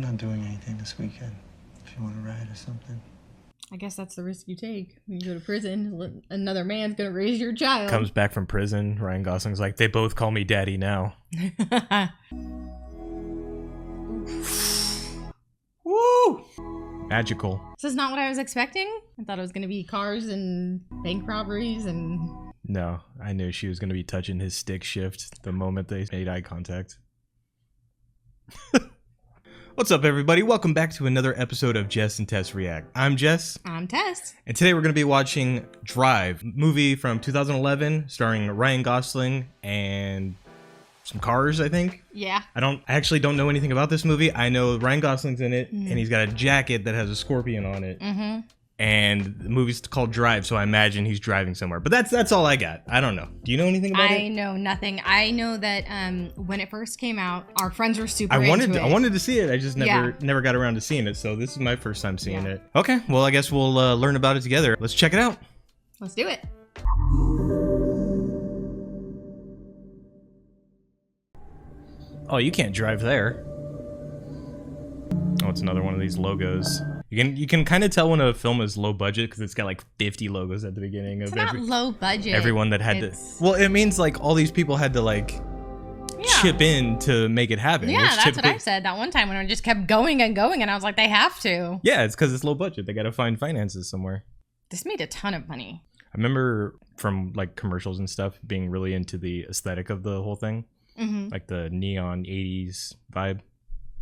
I'm not doing anything this weekend. If you want to ride or something. I guess that's the risk you take when you go to prison. Another man's gonna raise your child. Comes back from prison. Ryan Gosling's like, they both call me daddy now. Woo! Magical. This is not what I was expecting. I thought it was gonna be cars and bank robberies and... No, I knew she was gonna be touching his stick shift the moment they made eye contact. What's up, everybody? Welcome back to another episode of Jess and Tess React. I'm Jess. I'm Tess. And today we're going to be watching Drive, movie from 2011 starring Ryan Gosling and some cars, I think. Yeah. I actually don't know anything about this movie. I know Ryan Gosling's in it, and he's got a jacket that has a scorpion on it. And the movie's called Drive, so I imagine he's driving somewhere. But that's all I got. I don't know. Do you know anything about it? I know nothing. I know that when it first came out, our friends were super into it. I wanted to see it. I just never got around to seeing it. So this is my first time seeing it. Okay, well, I guess we'll learn about it together. Let's check it out. Let's do it. Oh, you can't drive there. Oh, it's another one of these logos. You can kind of tell when a film is low budget because it's got like 50 logos at the beginning It's of not low budget. everyone that had to. Well, it means like all these people had to like chip in to make it happen. Yeah, that's what I said that one time when it just kept going and going, and I was like, they have to. Yeah, it's because it's low budget. They got to find finances somewhere. This made a ton of money. I remember from like commercials and stuff being really into the aesthetic of the whole thing, like the neon 80s vibe.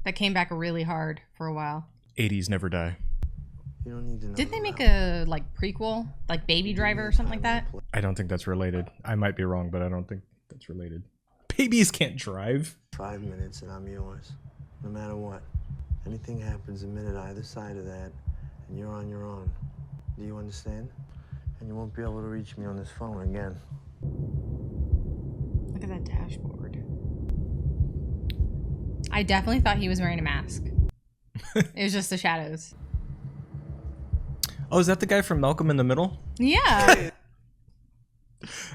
That came back really hard for a while. 80s never die. You don't need to know. Didn't they make a like prequel, like Baby Driver or something like that? I don't think that's related. I might be wrong, but I don't think that's related. Babies can't drive. 5 minutes and I'm yours. No matter what. Anything happens a minute either side of that, and you're on your own. Do you understand? And you won't be able to reach me on this phone again. Look at that dashboard. I definitely thought he was wearing a mask. It was just the shadows. Oh, is that the guy from Malcolm in the Middle? Yeah.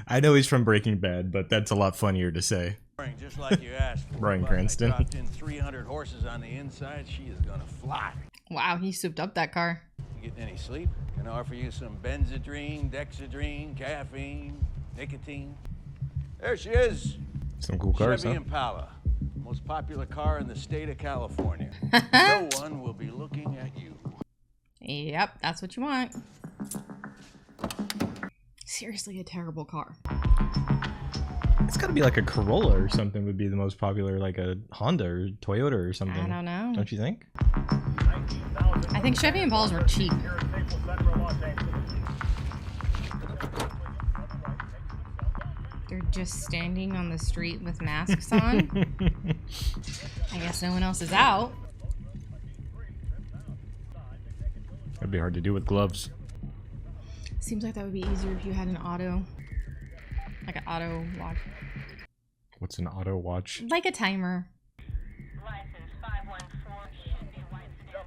I know he's from Breaking Bad, but that's a lot funnier to say. Just like you asked for. Bryan Cranston. I dropped in 300 horses on the inside. She is gonna fly. Wow, he souped up that car. You getting any sleep? Can I offer you some Benzedrine, Dexedrine, caffeine, nicotine? There she is. Some cool cars, Chevy huh? Impala, most popular car in the state of California. No one will be looking at you. Yep, that's what you want. Seriously, a terrible car. It's got to be like a Corolla or something would be the most popular, like a Honda or Toyota or something. I don't know. Don't you think? I think Chevy Impalas were cheap. They're just standing on the street with masks on. I guess no one else is out. That'd be hard to do with gloves. Seems like that would be easier if you had an auto. Like an auto watch. What's an auto watch? Like a timer. License 514 should be white. You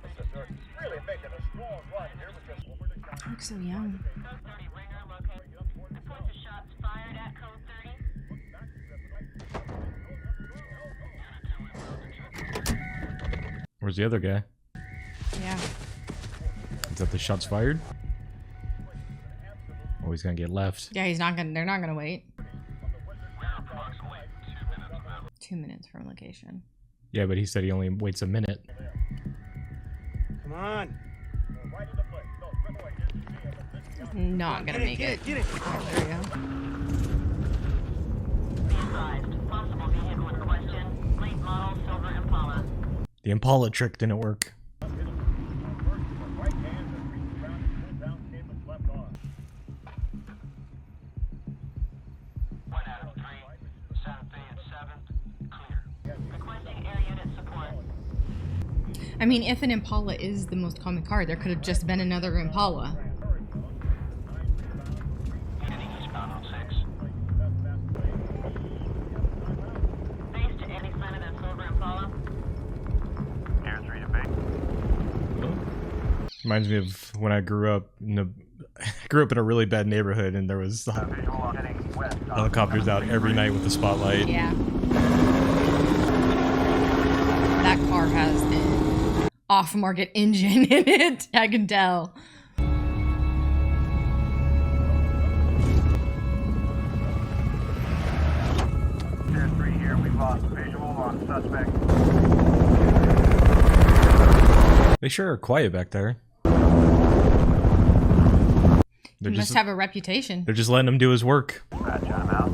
look so young. Code 30 ringer located. Report the shots fired at code 30. Where's the other guy? Yeah. Is that the shots fired? Oh, he's gonna get left. Yeah, he's not gonna. They're not gonna wait. 2 minutes from location. Yeah, but he said he only waits a minute. Come on. Not gonna make it. Get it. Oh, there we go. Be advised. Possible vehicle in question. Late model silver Impala. The Impala trick didn't work. 1 out of 3. Santa Fe at 7. Clear. Requesting air unit support. I mean, if an Impala is the most common car, there could have just been another Impala. Heading eastbound on 6. Base to any sign of that silver Impala. Air 3 to base. Reminds me of when I grew up in a really bad neighborhood, and there was helicopters out every night with the spotlight. Yeah. That car has been off-market engine in it. I can tell. Tier 3 here. We've lost visual on suspect. They sure are quiet back there. He must have a reputation. They're just letting him do his work. Roger, I'm out.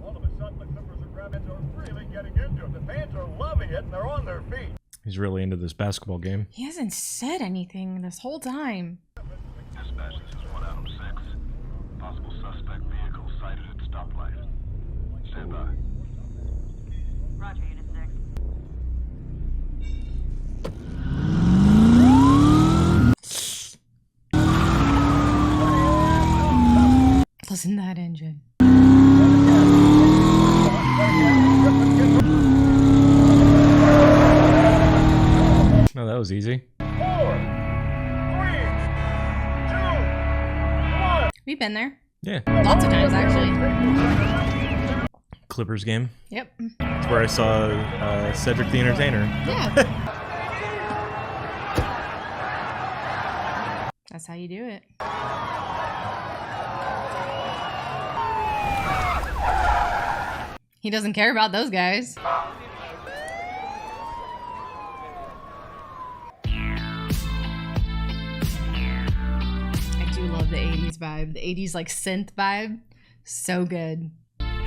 All of a sudden, the Clippers and Rabbits are really getting into it. The fans are loving it, and they're on their feet. He's really into this basketball game. He hasn't said anything this whole time. Dispatch, this is 1 Adam 6. Possible suspect vehicle sighted at stoplight. Stand by. Roger, Unit 6. Listen to that engine. Oh, that was easy. 4, 3, 2, 1. We've been there. Yeah. Lots of times, actually. Clippers game. Yep. That's where I saw Cedric the Entertainer. Yeah. That's how you do it. He doesn't care about those guys. I do love the 80s vibe. The 80s like synth vibe. So good. I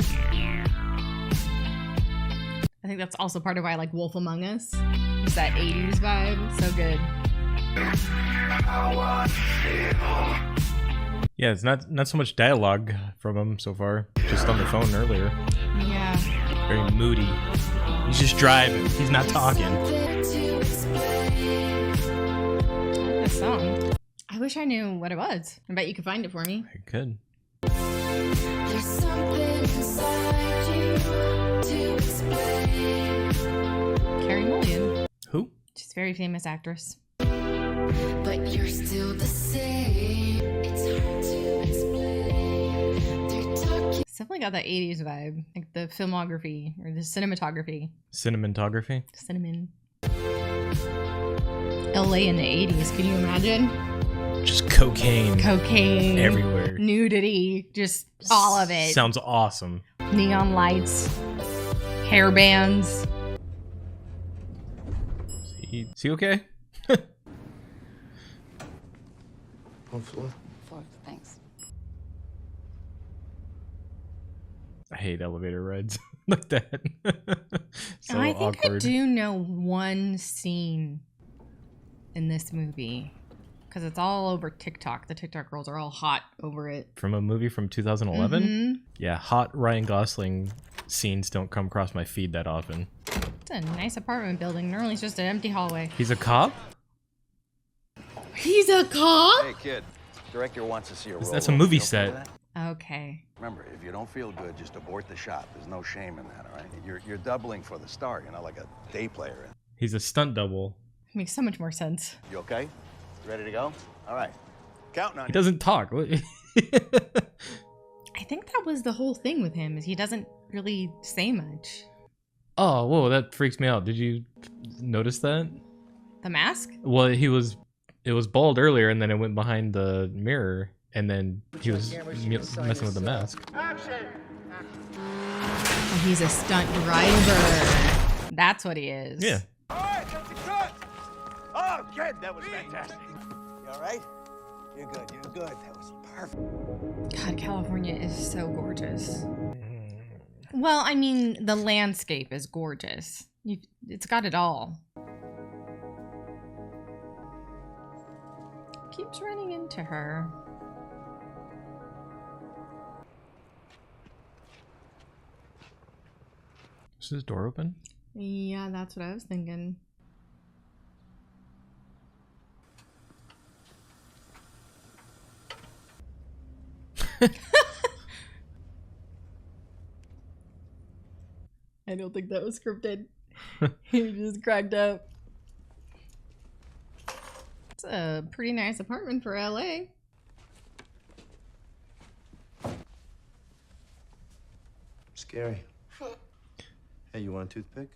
think that's also part of why I like Wolf Among Us. Just that 80s vibe. So good. Yeah, it's not so much dialogue from him so far. Just on the phone earlier. Yeah. Very moody. He's just driving. He's not talking. This song. I wish I knew what it was. I bet you could find it for me. I could. There's something inside you to explain, Carrie Mulligan. Who? She's a very famous actress. but you're still the same. It's hard to explain. They're talking. It's definitely got that 80s vibe. Like the filmography or the cinematography. Cinematography. Cinnamon. LA in the 80s. Can you imagine? Just cocaine. Cocaine. Everywhere. Nudity. Just all of it. Sounds awesome. Neon lights. Hair bands. Is he okay? What floor? Fourth, thanks. I hate elevator rides like that. So I think awkward. I do know one scene in this movie because it's all over TikTok. The TikTok girls are all hot over it. From a movie from 2011? Mhm. Yeah, hot Ryan Gosling scenes don't come across my feed that often. It's a nice apartment building. Normally it's just an empty hallway. He's a cop? He's a cop? Hey, kid. Director wants to see a roll. That's a movie You okay set. with that? Okay. Remember, if you don't feel good, just abort the shot. There's no shame in that, all right? You're doubling for the star, you know, like a day player. He's a stunt double. Makes so much more sense. You okay? You ready to go? All right. Counting on He you. doesn't talk. I think that was the whole thing with him is he doesn't really say much. Oh, whoa, that freaks me out. Did you notice that? The mask? Well, it was bald earlier, and then it went behind the mirror, and then he was messing with the mask. Oh, he's a stunt driver. That's what he is. Yeah. All right, that's a cut. Oh, kid, that was fantastic. You all right? You're good. You're good. That was perfect. God, California is so gorgeous. Well, I mean, the landscape is gorgeous. It's got it all. Keeps running into her. Is his door open? Yeah, that's what I was thinking. I don't think that was scripted. He just cracked up. It's a pretty nice apartment for LA. Scary. Hey, you want a toothpick?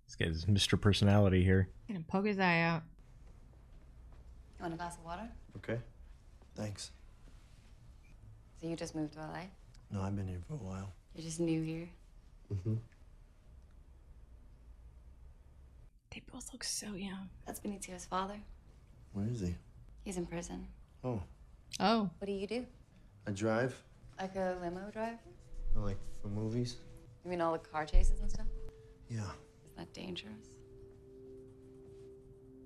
This guy's Mr. Personality here. Gonna poke his eye out. You want a glass of water? Okay. Thanks. So you just moved to LA? No, I've been here for a while. You're just new here? Mm-hmm. They both look so young. That's Benitio's father. Where is he? He's in prison. Oh, Oh. What do you do? I drive. Like a limo driver? Like for movies. You mean all the car chases and stuff? Yeah. Isn't that dangerous?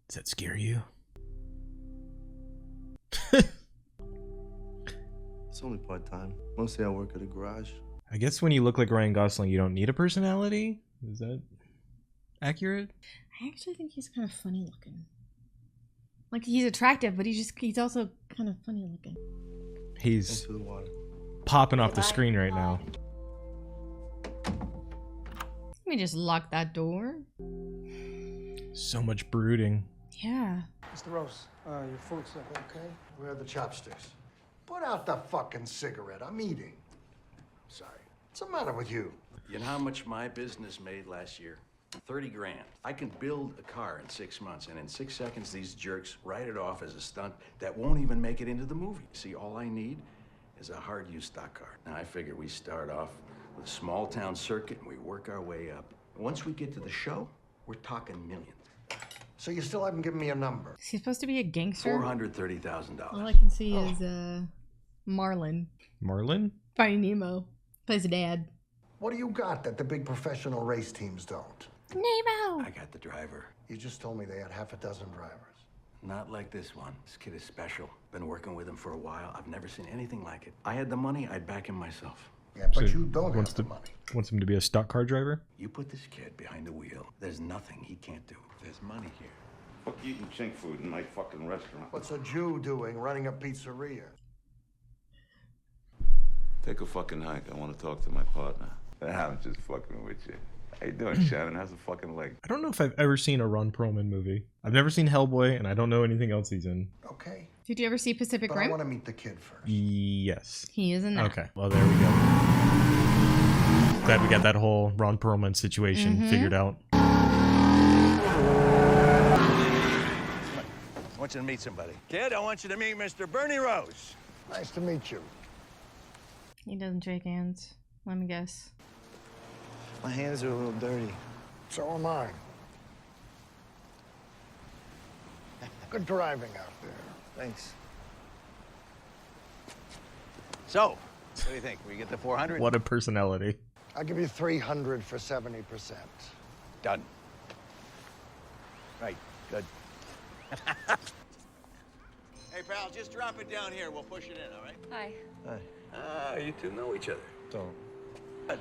Does that scare you? It's only part-time. Mostly I work at a garage. I guess when you look like Ryan Gosling, you don't need a personality? Is that accurate? I actually think he's kind of funny looking. Like, he's attractive, but he's also kind of funny looking. He's Thanks for the water. popping off the screen right now. Let me just lock that door. So much brooding. Yeah. Mr. Rose, your food's okay? Where are the chopsticks? Put out the fucking cigarette. I'm eating. Sorry. What's the matter with you? You know how much my business made last year? 30 grand. I can build a car in 6 months, and in 6 seconds, these jerks write it off as a stunt that won't even make it into the movie. See, all I need is a hard-use stock car. Now, I figure we start off with a small-town circuit, and we work our way up. Once we get to the show, we're talking millions. So you still haven't given me a number? Is he supposed to be a gangster? $430,000. All I can see is Marlin. Marlin? Finding Nemo. Plays a dad. What do you got that the big professional race teams don't? Nemo! I got the driver. You just told me they had half a dozen drivers. Not like this one. This kid is special. Been working with him for a while. I've never seen anything like it. I had the money, I'd back him myself. Yeah, but you don't have the money. Wants him to be a stock car driver? You put this kid behind the wheel, there's nothing he can't do. There's money here. Fuck eating junk food in my fucking restaurant. What's a Jew doing running a pizzeria? Take a fucking hike. I want to talk to my partner. I'm just fucking with you. How you doing, Shannon? How's the fucking leg? I don't know if I've ever seen a Ron Perlman movie. I've never seen Hellboy, and I don't know anything else he's in. Okay. Did you ever see Pacific But I Rim? want to meet the kid first. Yes. He is in that. Okay, well, there we go. Glad we got that whole Ron Perlman situation figured out. I want you to meet somebody. Kid, I want you to meet Mr. Bernie Rose. Nice to meet you. He doesn't shake hands. Let me guess. My hands are a little dirty. So am I. Good driving out there. Thanks. So, what do you think? We get the 400? What a personality. I'll give you 300 for 70%. Done. Right, good. Hey, pal, just drop it down here. We'll push it in, all right? Hi. Hi. Ah, you two know each other. Don't.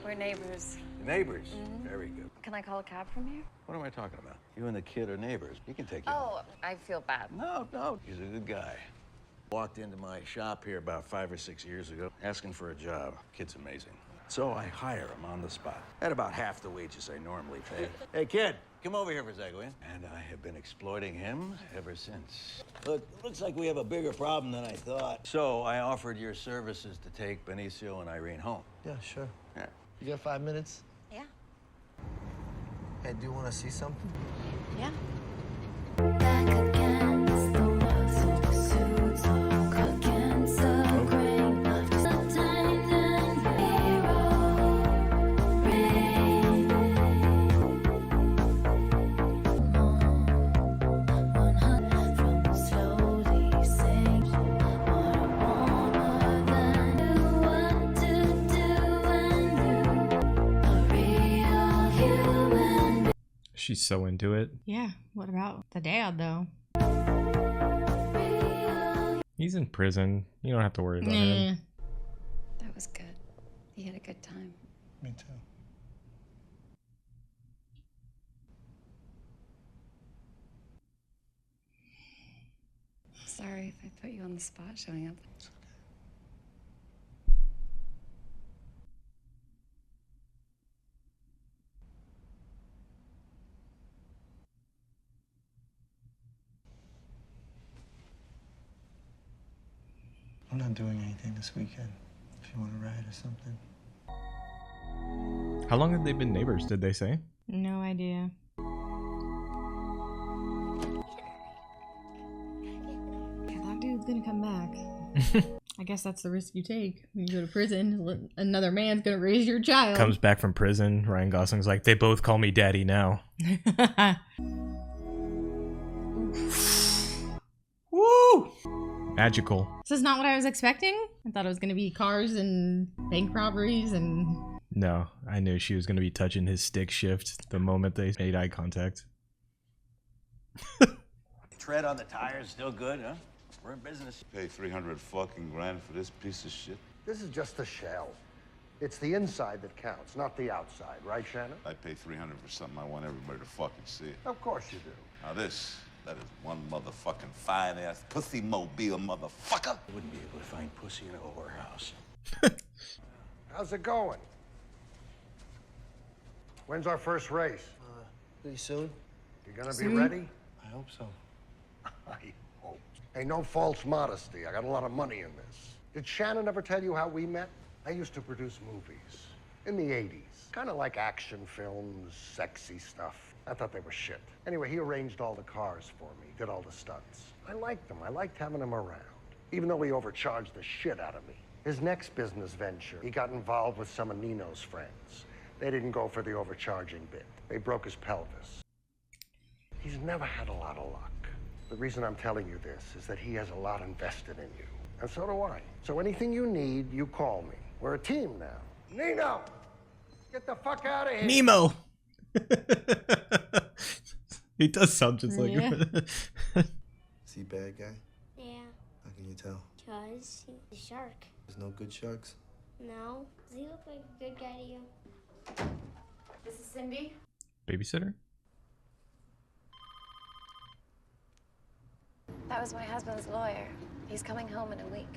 We're neighbors. Neighbors. Very good. Can I call a cab from here? What am I talking about? You and the kid are neighbors. He can take you. Oh, I feel bad. No, he's a good guy. Walked into my shop here about 5 or 6 years ago, asking for a job. Kid's amazing. So I hire him on the spot. At about half the wages I normally pay. Hey, kid, come over here for a second, will you? And I have been exploiting him ever since. Look, looks like we have a bigger problem than I thought. So I offered your services to take Benicio and Irene home. Yeah, sure. Yeah. You got 5 minutes? Yeah. Hey, do you want to see something? Yeah. Back against the wall, so the suits all against the grain of the Titan hero. Rain. 100 from slowly sink. Warmer than you what to do when you a real human. She's so into it. Yeah. What about the dad, though? He's in prison. You don't have to worry about him. That was good. He had a good time. Me too. Sorry if I put you on the spot showing up. I'm not doing anything this weekend. If you want to ride or something. How long have they been neighbors, did they say? No idea. Yeah, that dude's gonna come back. I guess that's the risk you take when you go to prison. Another man's gonna raise your child. Comes back from prison. Ryan Gosling's like, they both call me daddy now. Woo! Magical. This is not what I was expecting. I thought it was gonna be cars and bank robberies and... No, I knew she was going to be touching his stick shift the moment they made eye contact. Tread on the tires still good, huh? We're in business. Pay 300 fucking grand for this piece of shit. This is just a shell. It's the inside that counts, not the outside, right, Shannon? I pay 300 for something I want everybody to fucking see. Of course you do. Now that is one motherfucking fine-ass pussy-mobile motherfucker. You wouldn't be able to find pussy in a whorehouse. How's it going? When's our first race? Pretty soon. You gonna be ready? I hope so. I hope. Hey, no false modesty. I got a lot of money in this. Did Shannon ever tell you how we met? I used to produce movies in the 80s. Kind of like action films, sexy stuff. I thought they were shit. Anyway, he arranged all the cars for me, did all the stunts. I liked them. I liked having him around, even though he overcharged the shit out of me. His next business venture, he got involved with some of Nino's friends. They didn't go for the overcharging bit. They broke his pelvis. He's never had a lot of luck. The reason I'm telling you this is that he has a lot invested in you. And so do I. So anything you need, you call me. We're a team now. Nino! Get the fuck out of here! Nemo! He does sound just like him. Is he a bad guy? Yeah, How can you tell? because he's a shark. There's no good sharks? No? Does he look like a good guy to you? This is Cindy. Babysitter? That was my husband's lawyer. He's coming home in a week.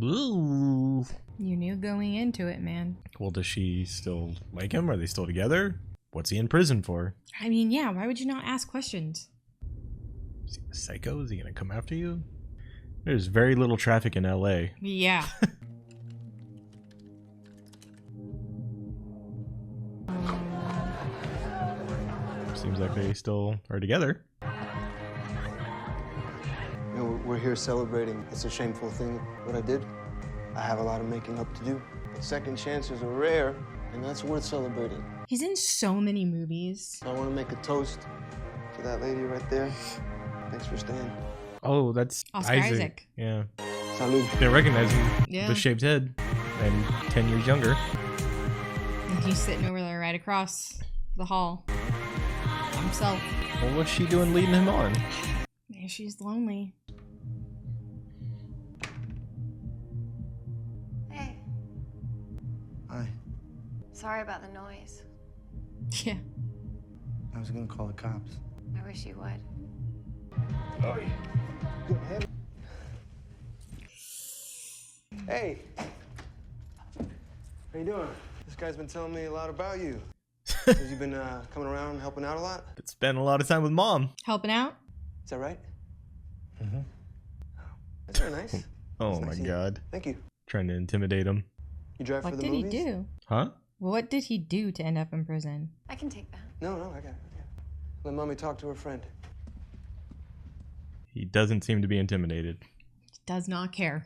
Ooh. You knew going into it, man. Well, does she still like him? Are they still together? What's he in prison for? I mean, yeah, why would you not ask questions? Is he a psycho? Is he going to come after you? There's very little traffic in LA. Yeah. Seems like they still are together. You know, we're here celebrating. It's a shameful thing, what I did. I have a lot of making up to do. But second chances are rare, and that's worth celebrating. He's in so many movies. So I want to make a toast to that lady right there. Thanks for staying. Oh, that's Oscar Isaac. Yeah. Salud. Didn't recognize him. Yeah. The shaved head. And 10 years younger. And he's sitting over there right across the hall. Himself. Well, what's she doing leading him on? Man, she's lonely. Hey, Hi. sorry about the noise. Yeah. I was gonna call the cops. I wish you would. Hey. How you doing? This guy's been telling me a lot about you. Has you been coming around and helping out a lot? It's spent a lot of time with mom. Helping out? Is that right? Mm-hmm. That's very nice. Oh That's my nice of you. god. Thank you. Trying to intimidate him. You drive What for the did movies? he do? Huh? What did he do to end up in prison? I can take that. No, I got it. Let mommy talk to her friend. He doesn't seem to be intimidated. He does not care.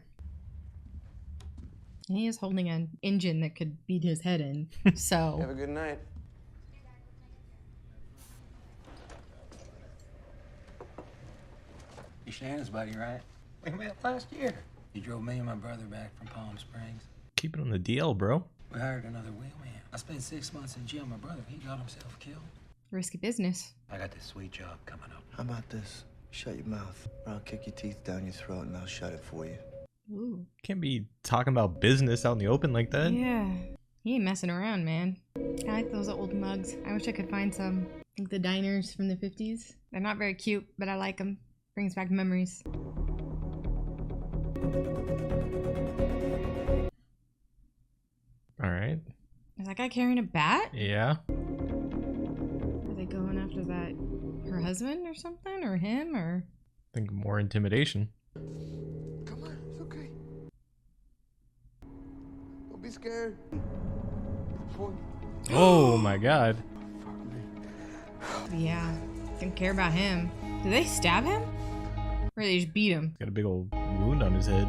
And he is holding an engine that could beat his head in. So. Have a good night. You Shannon's buddy, right? We met last year. You drove me and my brother back from Palm Springs. Keep it on the DL, bro. We hired another wheelman. I spent 6 months in jail. My brother, he got himself killed. Risky business. I got this sweet job coming up. How about this? Shut your mouth, or I'll kick your teeth down your throat and I'll shut it for you. Ooh. Can't be talking about business out in the open like that. Yeah. He ain't messing around, man. I like those old mugs. I wish I could find some. I think the diners from the 50s. They're not very cute, but I like them. Brings back memories. All right. Is that guy carrying a bat? Yeah. Are they going after that? Her husband or something? Or him? Or. I think more intimidation. Come on, it's okay. Don't be scared. Boy. Oh my god. Yeah, didn't care about him. Did they stab him? Or they just beat him? Got a big old wound on his head.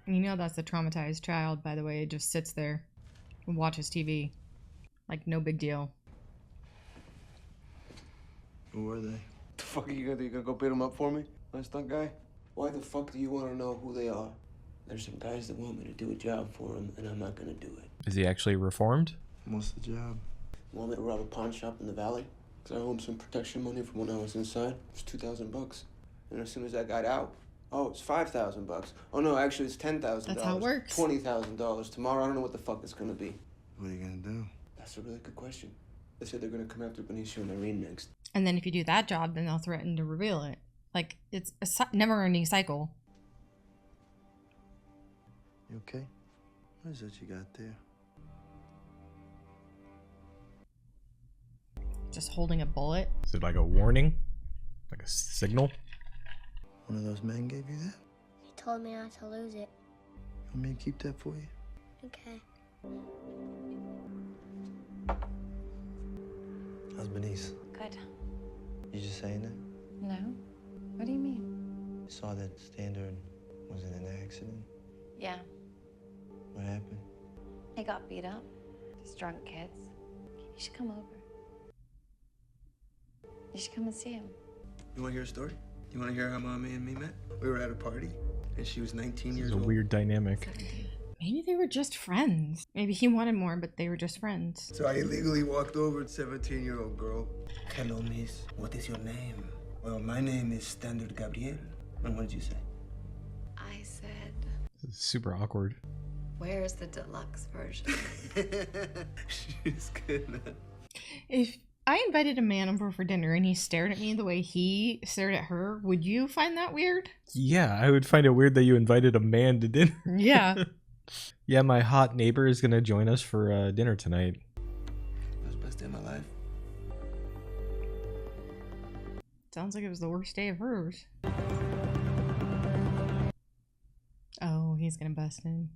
You know that's a traumatized child, by the way. It just sits there and watches TV. Like, no big deal. Who were they? The fuck are you gonna do? You gonna go beat them up for me, my stunt guy? Why the fuck do you want to know who they are? There's some guys that want me to do a job for them, and I'm not gonna do it. Is he actually reformed? What's the job? Want me to rob a pawn shop in the valley? Because I owe him some protection money from when I was inside. It was $2,000. And as soon as I got out, oh, it's $5,000. Oh no, actually it's $10,000. That's how it works. $20,000. Tomorrow, I don't know what the fuck it's gonna be. What are you gonna do? That's a really good question. They said they're gonna come after Benicio and Irene next. And then if you do that job, then they'll threaten to reveal it. Like, it's a never-ending cycle. You okay? What is that you got there? Just holding a bullet. Is it like a warning? Like a signal? One of those men gave you that? He told me not to lose it. You want me to keep that for you? Okay. How's Benice? Good. You just saying that? No? What do you mean? You saw that Standard was in an accident? Yeah. What happened? He got beat up. Just drunk kids. You should come over. You should come and see him. You want to hear a story? You want to hear how Mommy and me met? We were at a party, and she was 19 years It's a old. weird dynamic. Maybe they were just friends. Maybe he wanted more, but they were just friends. So I illegally walked over to 17-year-old girl. Hello, miss. What is your name? Well, my name is Standard Gabriel. And what did you say? I said, This is super awkward. where's the deluxe version? She's good, man. If I invited a man over for dinner and he stared at me the way he stared at her, would you find that weird? Yeah, I would find it weird that you invited a man to dinner. Yeah. Yeah, my hot neighbor is gonna join us for dinner tonight. That was the best day of my life. Sounds like it was the worst day of hers. Oh, he's gonna bust in.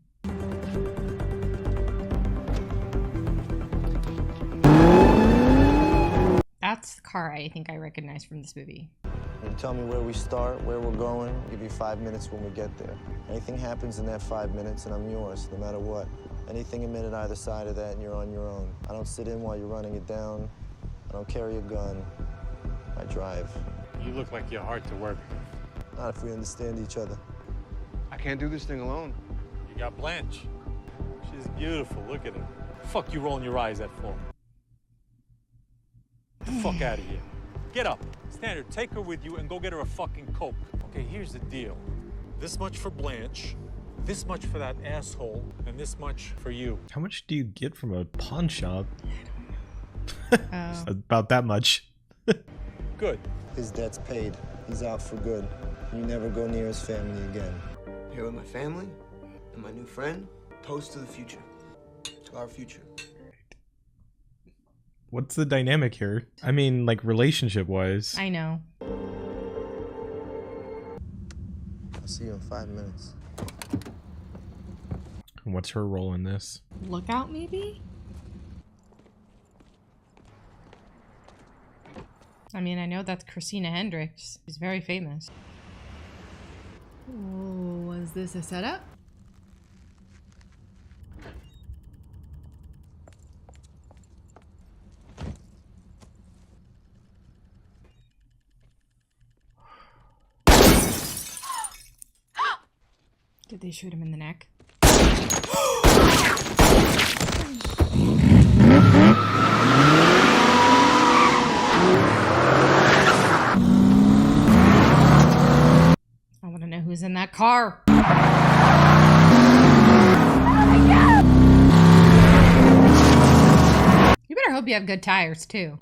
That's the car I think I recognize from this movie. You tell me where we start, where we're going. I'll give you 5 minutes when we get there. Anything happens in that 5 minutes, and I'm yours, no matter what. Anything a minute either side of that, and you're on your own. I don't sit in while you're running it down. I don't carry a gun. I drive. You look like you're hard to work with. Not if we understand each other. I can't do this thing alone. You got Blanche. She's beautiful. Look at her. Fuck you rolling your eyes at for? Get the fuck out of here. Get up. Standard, take her with you and go get her a fucking Coke. Okay, here's the deal. This much for Blanche, this much for that asshole, and this much for you. How much do you get from a pawn shop? Oh. About that much. Good. His debt's paid. He's out for good. You never go near his family again. Here with my family and my new friend. Toast to the future. To our future. What's the dynamic here? I mean, like, relationship-wise. I know. I'll see you in 5 minutes. What's her role in this? Lookout, maybe? I mean, I know that's Christina Hendricks. She's very famous. Oh, was this a setup? Did they shoot him in the neck? I want to know who's in that car. You better hope you have good tires, too.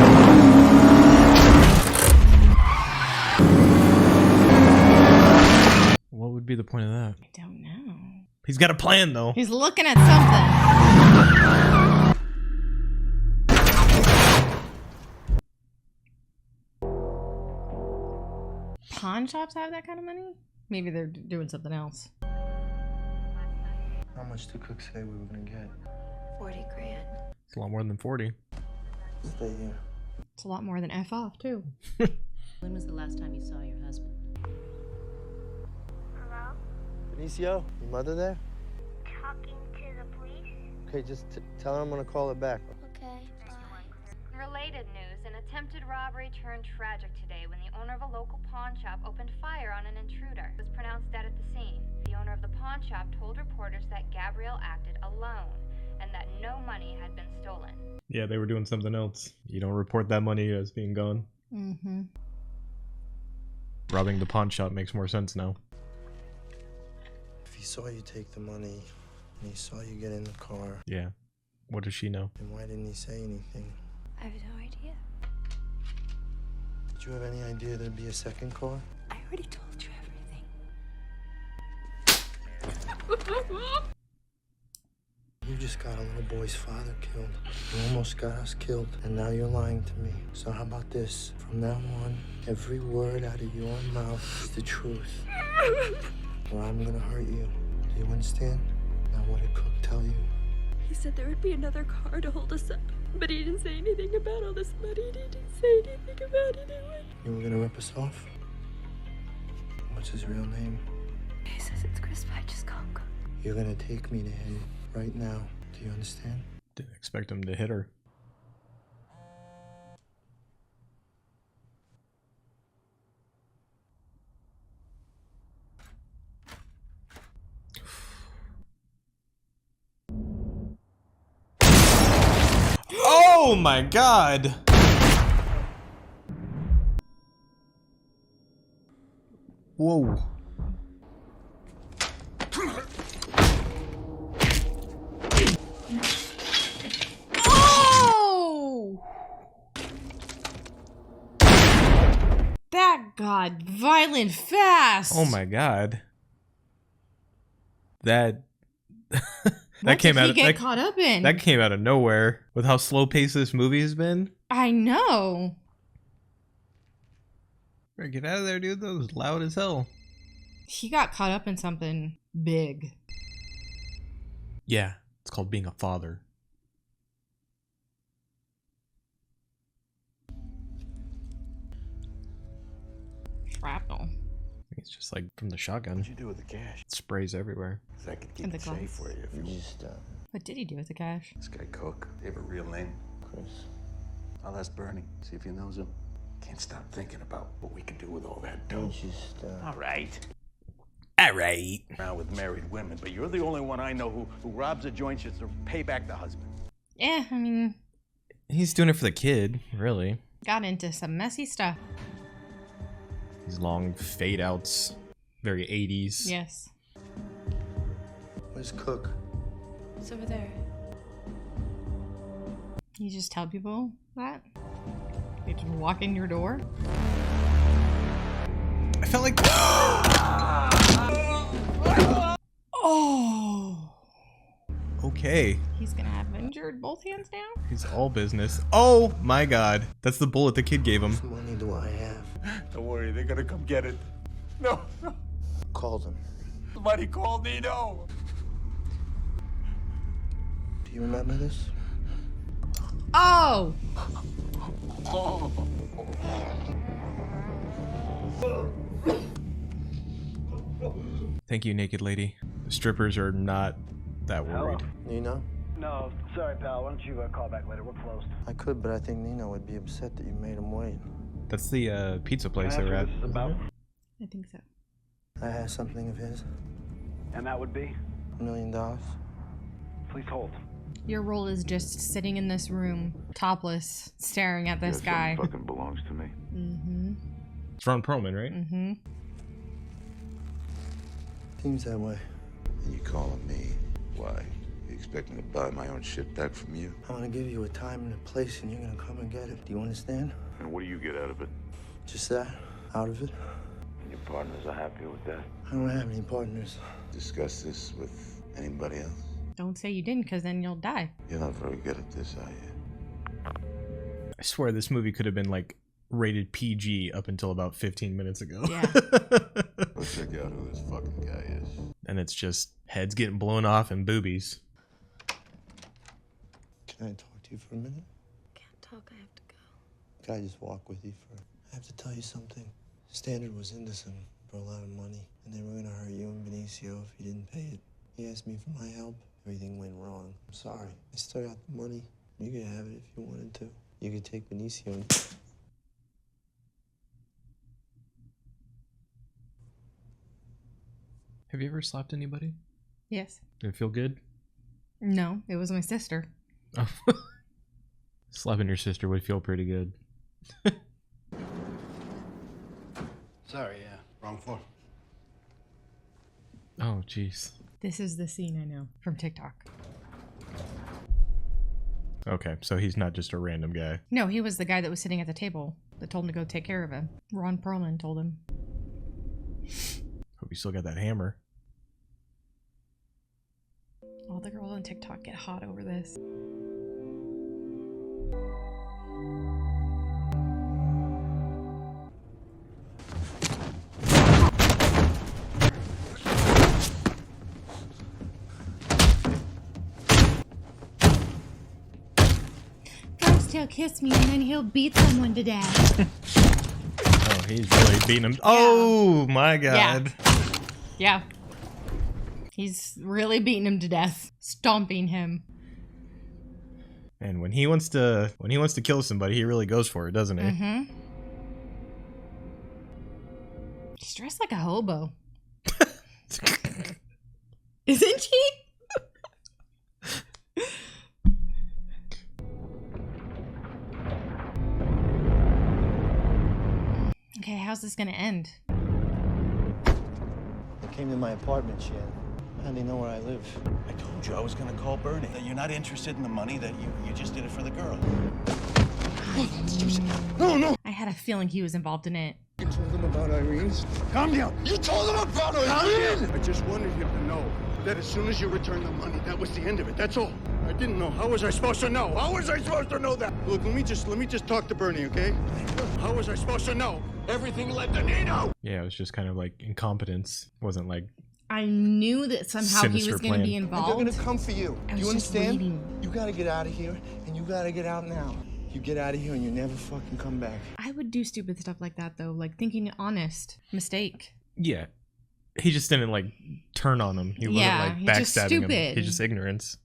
What would be the point of that? I don't know. He's got a plan, though. He's looking at something. Pawn pawn shops have that kind of money? Maybe they're doing something else. How much did Cook say we were gonna get? 40 grand. It's a lot more than 40. Stay here. It's a lot more than F off, too. When was the last time you saw your husband? Hello? Benicio, your mother there? Talking to the police? Okay, just tell her I'm gonna call her back. Okay, bye. Related news, an attempted robbery turned tragic today when the owner of a local pawn shop opened fire on an intruder. He was pronounced dead at the scene. The owner of the pawn shop told reporters that Gabrielle acted alone and that no money had been stolen. Yeah, they were doing something else. You don't report that money as being gone. Mm-hmm. Robbing the pawn shop makes more sense now. If he saw you take the money and he saw you get in the car, Yeah. What does she know? then why didn't he say anything? I have no idea. Did you have any idea there'd be a second car? I already told you everything. You just got a little boy's father killed. You almost got us killed, and now you're lying to me. So how about this? From now on, every word out of your mouth is the truth. Or I'm gonna hurt you. Do you understand? Now what did Cook tell you? He said there would be another car to hold us up, but he didn't say anything about all this money. He didn't say anything about it. You were gonna rip us off? What's his real name? He says it's Chris, but I just call him Cook. You're gonna take me to him right now. Do you understand? Didn't expect him to hit her. Oh my god! Whoa. Oh! That got violent fast! Oh my god. That What did he get caught up in? That came out of nowhere with how slow paced this movie has been. I know. Get out of there, dude. That was loud as hell. He got caught up in something big. Yeah, it's called being a father. Shrapnel. It's just like from the shotgun. What'd you do with the cash? It sprays everywhere. I could And keep the it safe glass. for you if you Just, What did he do with the cash? This guy Cook, they have a real name? Chris. I'll ask Bernie, see if he knows him. Can't stop thinking about what we can do with all that dough. Just, All right. Alright. Around with married women, but you're the only one I know who robs a joint just to pay back the husband. Yeah, I mean, He's doing it for the kid, really. got into some messy stuff. These long fade outs. Very 80s. Yes. Where's Cook? It's over there. You just tell people that? They just walk in your door? I felt like. Oh! Okay. He's gonna have injured both hands now? He's all business. Oh my god. That's the bullet the kid gave him. What money do I have? Don't worry, they're gonna come get it. No. Called him. Somebody called Nino. Do you remember this? Oh! Thank you, naked lady. The strippers are not that worried. Nino? No, sorry, pal. Why don't you call back later? We're closed. I could, but I think Nino would be upset that you made him wait. That's the pizza place they were at. About? I think so. I have something of his. And that would be? $1 million. Please hold. Your role is just sitting in this room, topless, staring at this guy. Fucking belongs to me. Mm-hmm. It's Ron Perlman, right? Mm-hmm. Seems that way. And you calling me? Why? You expect me to buy my own shit back from you? I'm gonna give you a time and a place, and you're gonna come and get it. Do you understand? And what do you get out of it? Just that. Out of it. And your partners are happy with that? I don't have any partners. Discuss this with anybody else? Don't say you didn't, because then you'll die. You're not very good at this, are you? I swear this movie could have been like rated PG up until about 15 minutes ago. Yeah. Go check out who this fucking guy is. And it's just heads getting blown off and boobies. Can I talk to you for a minute? Can't talk, I have to go. Can I just walk with you for... I have to tell you something. Standard was into some for a lot of money, and they were gonna hurt you and Benicio if you didn't pay it. He asked me for my help. Everything went wrong. I'm sorry. I still got the money. You could have it if you wanted to. You could take Benicio and... Have you ever slapped anybody? Yes. Did it feel good? No, it was my sister. Oh. Slapping your sister would feel pretty good. Sorry, yeah. Wrong floor. Oh, jeez. This is the scene I know from TikTok. Okay, so he's not just a random guy. No, he was the guy that was sitting at the table that told him to go take care of him. Ron Perlman told him. Hope you still got that hammer. All the girls on TikTok get hot over this. First he'll kiss me and then he'll beat someone to death. Oh, he's really beating him. Oh my god. Yeah. He's really beating him to death. Stomping him. And when he wants to kill somebody, he really goes for it, doesn't he? Mm-hmm. She's dressed like a hobo. Isn't she? Okay, how's this gonna end? They came to my apartment, Shan. How do they know where I live? I told you I was gonna call Bernie. That you're not interested in the money, that you just did it for the girl. No! I had a feeling he was involved in it. You told them about Irene's? Calm down! You told them about Irene! I just wanted him to know that as soon as you returned the money, that was the end of it. That's all. I didn't know. How was I supposed to know? How was I supposed to know that? Look, let me just talk to Bernie, okay? How was I supposed to know? Everything led to Nino! Yeah, it was just kind of like incompetence. It wasn't like I knew that somehow he was going to be involved. And they're gonna come for you. I Do you was just understand? waiting. You gotta get out of here, and you gotta get out now. You get out of here and you never fucking come back. I would do stupid stuff like that though, like thinking honest. Mistake. yeah. He just didn't like turn on him. He Yeah, wasn't he's like just backstabbing him. stupid. He's just ignorance.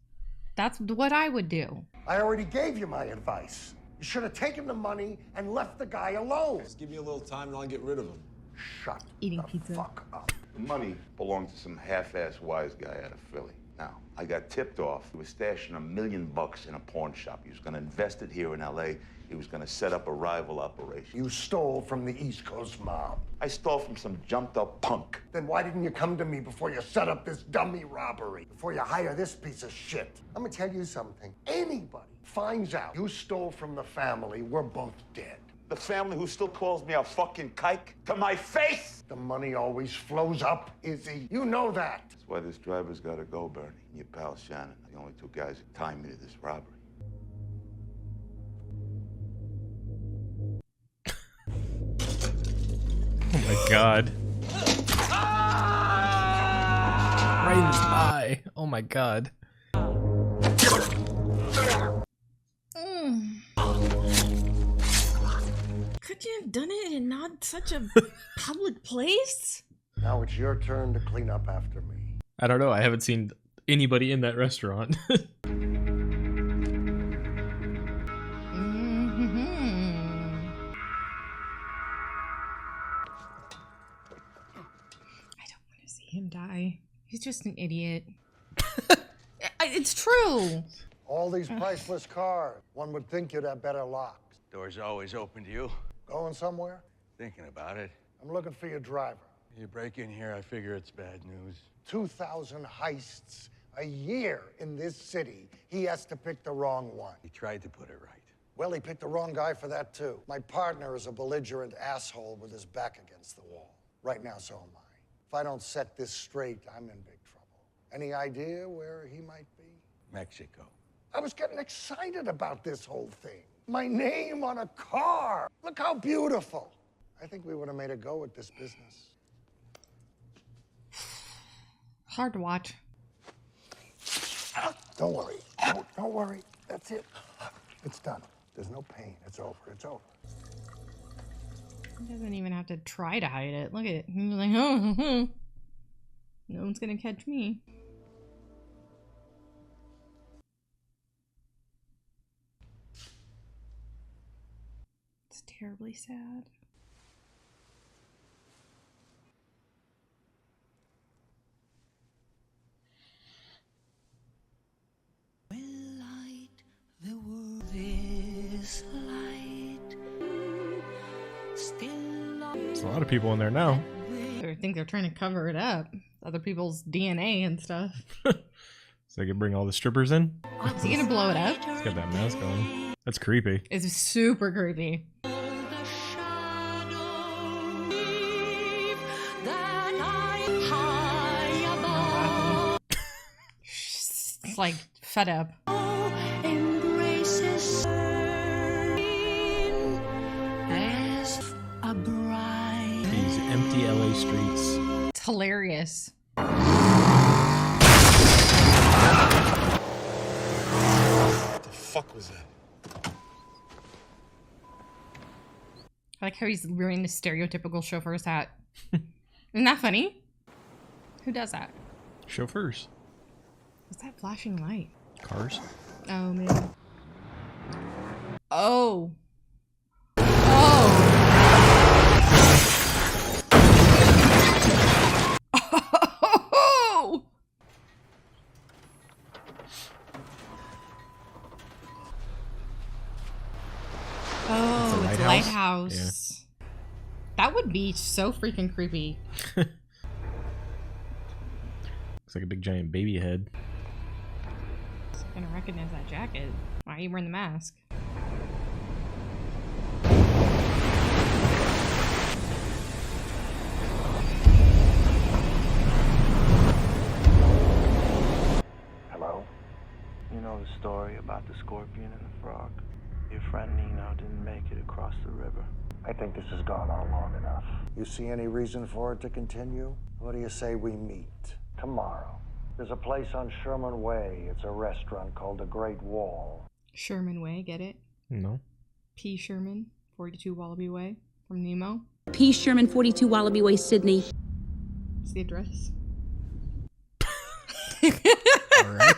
That's what I would do. I already gave you my advice. You should have taken the money and left the guy alone. Just give me a little time and I'll get rid of him. Shut Eating pizza. fuck up. The money belonged to some half-ass wise guy out of Philly. Now, I got tipped off. He was stashing $1 million in a pawn shop. He was gonna invest it here in LA. He was gonna set up a rival operation. You stole from the East Coast mob. I stole from some jumped-up punk. Then why didn't you come to me before you set up this dummy robbery? Before you hire this piece of shit? I'm gonna tell you something. Anybody finds out you stole from the family, we're both dead. The family who still calls me a fucking kike to my face! The money always flows up, Izzy. You know that. That's why this driver's gotta go, Bernie. And your pal Shannon are the only two guys who tied me to this robbery. Oh my god. Right in his eye. Oh my god. Could you have done it in not such a public place? Now it's your turn to clean up after me. I don't know. I haven't seen anybody in that restaurant. Him die. He's just an idiot. It's true. All these priceless cars. One would think you'd have better locks. Door's always open to you. Going somewhere? Thinking about it. I'm looking for your driver. You break in here, I figure it's bad news. 2,000 heists a year in this city. He has to pick the wrong one. He tried to put it right. Well, he picked the wrong guy for that, too. My partner is a belligerent asshole with his back against the wall. Right now, so am I. If I don't set this straight, I'm in big trouble. Any idea where he might be? Mexico. I was getting excited about this whole thing. My name on a car. Look how beautiful. I think we would have made a go at this business. Hard to watch. Don't worry. Don't worry. That's it. It's done. There's no pain. It's over. It's over. He doesn't even have to try to hide it. Look at it. He's like, oh, no one's gonna catch me. It's terribly sad. There's a lot of people in there now. I think they're trying to cover it up. Other people's DNA and stuff. So they can bring all the strippers in. Is he gonna blow it up? He's got that mask on. That's creepy. It's super creepy. It's like fed up. These empty LA streets. It's hilarious. What the fuck was that? I like how he's wearing the stereotypical chauffeur's hat. Isn't that funny? Who does that? Chauffeurs. What's that flashing light? Cars. Oh, man. Oh. Oh! Oh, it's a lighthouse. Yeah. That would be so freaking creepy. Looks like a big giant baby head. I'm gonna recognize that jacket. Why are you wearing the mask? Hello? You know the story about the scorpion and the frog? Your friend Nino didn't make it across the river. I think this has gone on long enough. You see any reason for it to continue? What do you say we meet tomorrow? There's a place on Sherman Way. It's a restaurant called the Great Wall. Sherman Way, get it? No. P. Sherman, 42 Wallaby Way, from Nemo. P. Sherman, 42 Wallaby Way, Sydney. What's the address? All right.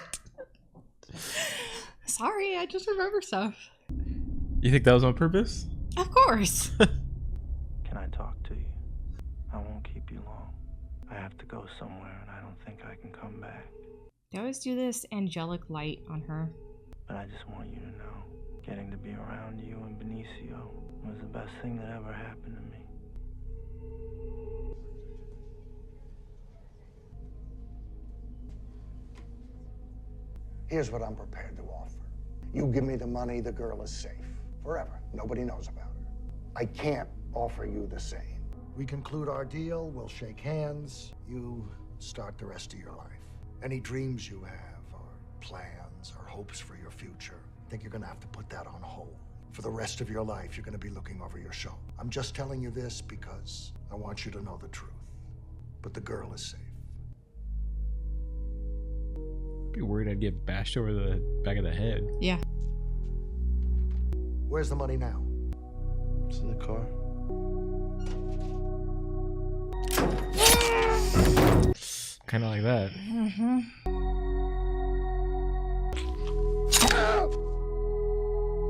Sorry, I just remember stuff. You think that was on purpose? Of course. Can I talk to you? I won't keep you long. I have to go somewhere and I don't think I can come back. They always do this angelic light on her. But I just want you to know, getting to be around you and Benicio was the best thing that ever happened to me. Here's what I'm prepared to offer. You give me the money, the girl is safe. Forever. Nobody knows about her. I can't offer you the same. We conclude our deal, we'll shake hands. You start the rest of your life. Any dreams you have, or plans, or hopes for your future, I think you're gonna have to put that on hold. For the rest of your life, you're gonna be looking over your shoulder. I'm just telling you this because I want you to know the truth. But the girl is safe. Be worried I'd get bashed over the back of the head. Yeah. Where's the money now? It's in the car. Kind of like that. Mm-hmm.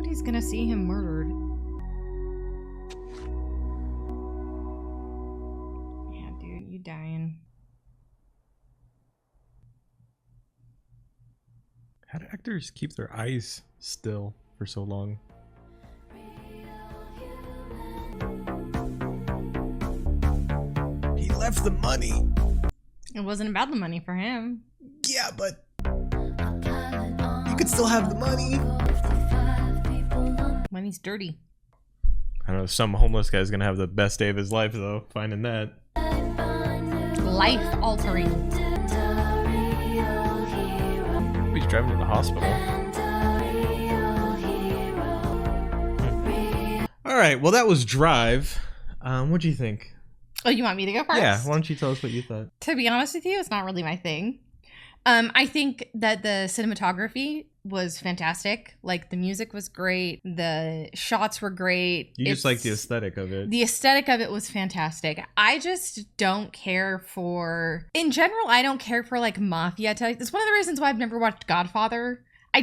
He's gonna see him murdered. Yeah, dude, you dying. How do actors keep their eyes still for so long? He left the money. It wasn't about the money for him. Yeah, but you could still have the money. Money's dirty. I know some homeless guy's gonna have the best day of his life though, finding that. Life altering. He's driving to the hospital. right. Well, that was Drive. What do you think? Oh, you want me to go first? Yeah. Why don't you tell us what you thought? To be honest with you, it's not really my thing. I think that the cinematography was fantastic. Like, the music was great. The shots were great. You just like the aesthetic of it. The aesthetic of it was fantastic. I just don't care for, in general, I don't care for like mafia type. It's one of the reasons why I've never watched Godfather. I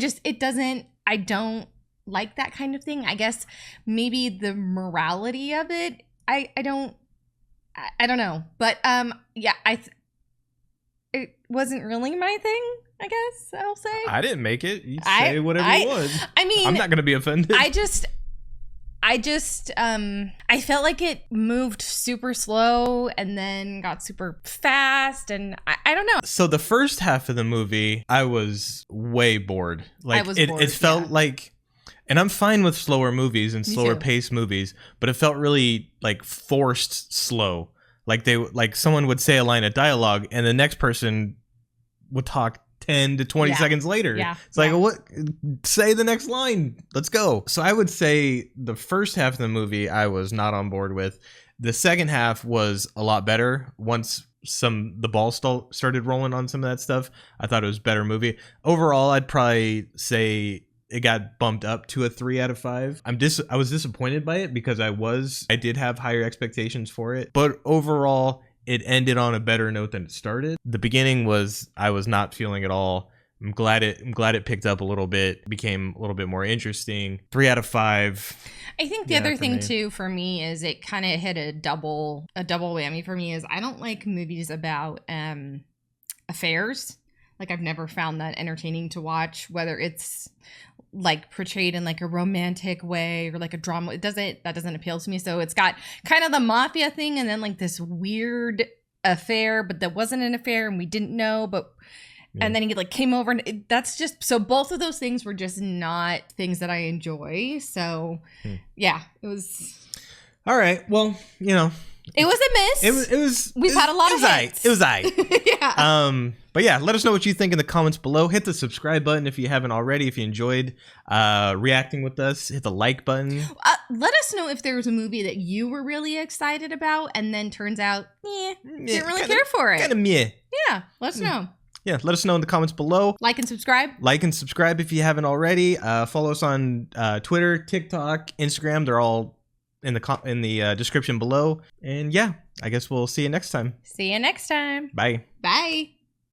don't like that kind of thing. I guess maybe the morality of it, I don't know. But yeah, it wasn't really my thing, I guess I'll say. I didn't make it. You say whatever you want. I mean, I'm not going to be offended. I felt like it moved super slow and then got super fast, and I don't know. So the first half of the movie, I was way bored. Like, I was bored, bored, it felt like, and I'm fine with slower movies and slower too. paced movies, but it felt really like forced slow. Like someone would say a line of dialogue and the next person would talk 10 to 20 seconds later. Yeah. It's like, what? Say the next line. Let's go. So I would say the first half of the movie I was not on board with. The second half was a lot better. Once the ball started rolling on some of that stuff, I thought it was a better movie. Overall, I'd probably say it got bumped up to a 3 out of 5. I was disappointed by it because I did have higher expectations for it, but overall it ended on a better note than it started. The beginning I was not feeling at all. I'm glad it picked up a little bit, became a little bit more interesting. 3 out of 5. I think the other thing too for me is it kind of hit a double whammy for me. Is I don't like movies about affairs. Like, I've never found that entertaining to watch, whether it's like portrayed in like a romantic way or like a drama. That doesn't appeal to me. So it's got kind of the mafia thing and then like this weird affair, but that wasn't an affair and we didn't know, and then he like came over and that's just, so both of those things were just not things that I enjoy. So yeah, it was. All right. Well, it was a miss. We've had a lot of hits. It was aight. Yeah. But yeah, let us know what you think in the comments below. Hit the subscribe button if you haven't already. If you enjoyed reacting with us, hit the like button. Let us know if there was a movie that you were really excited about and then turns out, didn't really care for it. Kind of meh. Yeah, let us know. Yeah, let us know in the comments below. Like and subscribe. Like and subscribe if you haven't already. Follow us on Twitter, TikTok, Instagram. They're all in the description below. And yeah, I guess we'll see you next time. See you next time. Bye. Bye.